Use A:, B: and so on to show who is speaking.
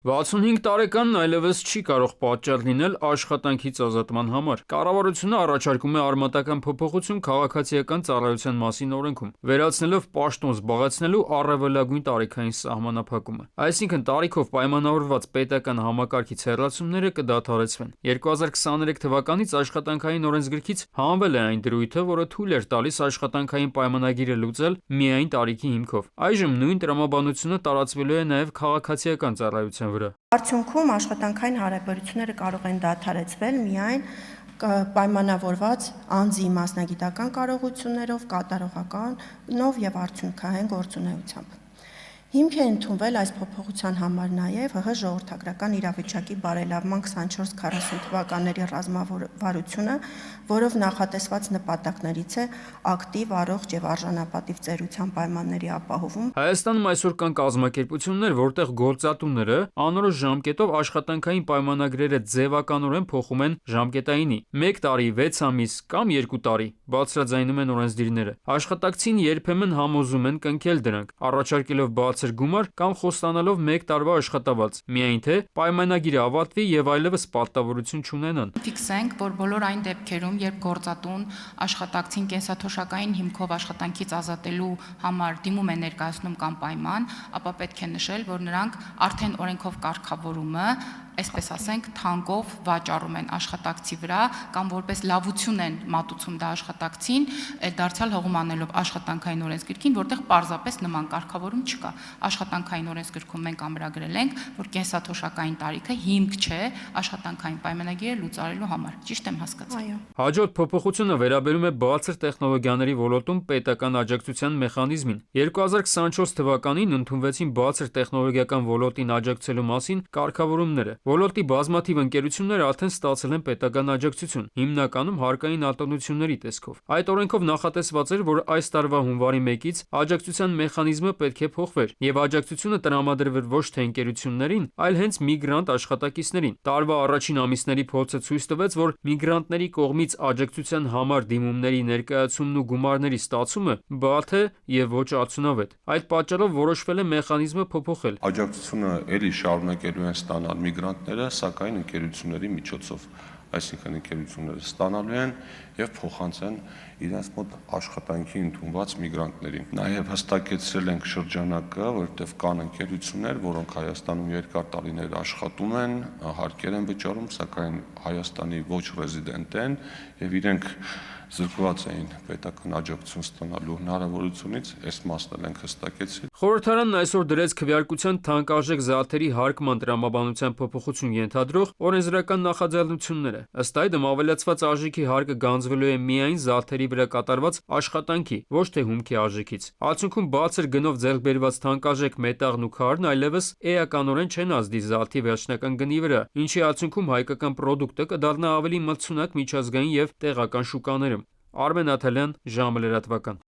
A: 65 տարեկանն այլևս չի կարող պատճառ լինել աշխատանքից ազատման համար։ Կառավարությունը առաջարկում է արմատական փոփոխություն քաղաքացիական ծառայության մասին օրենքում, վերացնելով պաշտոն զբաղեցնելու առավելագույն տարիքային սահմանափակումը։ Այսինքն տարիքով պայմանավորված պետական համակարգից հեռացումները կդադարեցվեն։ 2023 թվականից աշխատանքային օրենսգրքից հանվել է այն դրույթը, որը թույլ էր տալիս աշխատանքային պայմանագիրը լուծել միայն տարիքի հիմքով։ Այժմ նույն տրամաբանությունը տարածվելու է նաև քաղաքացիական ծառայության վրա։
B: Արդյունքում աշխատանքային հարաբերությունները կարող են դադարեցվել միայն պայմանավորված անձի մասնագիտական կարողություններով, կատարողականով եւ արդյունքային գործունեությամբ։ Հիմք է ընդունվել այս փոփոխության համար նաև ՀՀ ժողովրդագրական իրավիճակի բարելավման 24-40 թվականների ռազմավարությունը, որով նախատեսված նպատակներից է ակտիվ, առողջ եւ արժանապատիվ ծերության պայմանների ապահովում։
A: Հայաստանում այսօր կան կազմակերպություններ, որտեղ գործատուները անորոշ ժամկետով աշխատանքային պայմանագրերը ձևականորեն փոխում են ժամկետայինի։ 1 տարի, 6 ամիս կամ 2 տարի, բարձրաձայնում են օրենսդիրները։ Աշխատակցին երբեմն համոզում են կնքել դրանք, առաջարկելով բարձր գումար կամ խոստանալով 1 տարվա աշխատավարձ, միայն թե պայմանագիրը ավարտվի եւ այլևս պարտավորություն չունենան։
C: Ֆիքսենք, որ բոլոր այն դեպքերում, երբ գործատուն աշխատակցին կենսաթոշակային հիմքով աշխատանքից ազատելու համար դիմում է ներկայացնում կամ պայման, ապա պետք է նշել, որ նրանք արդեն օրենքով կարգավորումը, այսպես ասենք, թանկով վաճառում են աշխատակցի վրա կամ որպես լավություն են մատուցում դա աշխատակցին, դարձյալ հողում անելով աշխատանքային օրենսգրքին, որտեղ պարզապես նման կարգավորում չկա։ Աշխատանքային օրենսգրքում մենք ամրագրել ենք, որ կենսաթոշակային տարիքը հիմք չէ աշխատանքային պայմանագիրը լուծարելու համար։ Ճիշտ եմ հասկացել։
B: Այո։
A: Հաջորդ փոփոխությունը վերաբերում է բարձր տեխնոլոգիաների ոլորտում պետական աջակցության մեխանիզմին։ 2024 թվականին ընդունվեցին բարձր տեխնոլոգիական ոլորտին աջակցելու մասին կարգավորումները։ Ոլորտի բազմաթիվ ընկերություններ արդեն ստացել են պետական աջակցություն, հիմնականում հարկային արտոնությունների տեսքով։ Այդ օրենքով նախատեսված էր, որ այս տարվա հունվարի 1-ից աջակցության մեխանիզմը պետք է փոխվեր, եւ աջակցությունը տրամադրվեր ոչ թե ընկերություններին, այլ հենց միգրանտ աշխատակիցներին։ Տարվա առաջին ամիսների փորձը ցույց տվեց, որ միգրանտների կողմից աջակցության համար դիմումների ներկայացումն ու գումարների ստացումը բարդ է եւ ոչ արդյունավետ։ Այդ պատճառով որոշվել է մեխանիզմը փոփոխել։
D: Աջակցությունը ելի շարունակելու են ստանալ միգրանտները, սակայն ընկերությունների միջոցով, այսինքն ընկերությունները ստանալու են եւ փոխանցեն իրենց մոտ աշխատանքի ընդունված միգրանտներին։ Նաեւ հստակեցրել ենք շրջանակը, որովհետեւ կան ընկերություններ, որոնք Հայաստանում երկար տարիներ աշխատում են, հարկեր են վճարում, սակայն Հայաստանի ոչ ռեզիդենտ են եւ իրենք զրկված էին պետական աջակցություն ստանալու հնարավորությունից, այս մասն ենք հստակեցրել։
A: Խորհրդարանն այսօր դրեց քվեարկության թանկարժեք զարդերի հարկման տրամաբանության փոփոխություն ենթադրող օրենսդրական նախաձեռնությունները։ Ըստ այդմ ավելացված արժեքի հարկը գանձվելու է միայն զարդերի վրա կատարված աշխատանքի, ոչ թե հումքի արժեքից։ Արդյունքում բարձր գնով ձեռք բերված թանկարժեք մետաղն ու քարն այլևս էականորեն չեն ազդի զարդի վերջնական գնի վրա, ինչի արդյունքում հայկական պրոդուկտը կդառնա ավելի մրցունակ միջազգային եւ տեղական շուկաներում։ Արմեն Աթալյան, ժամը լրատվական։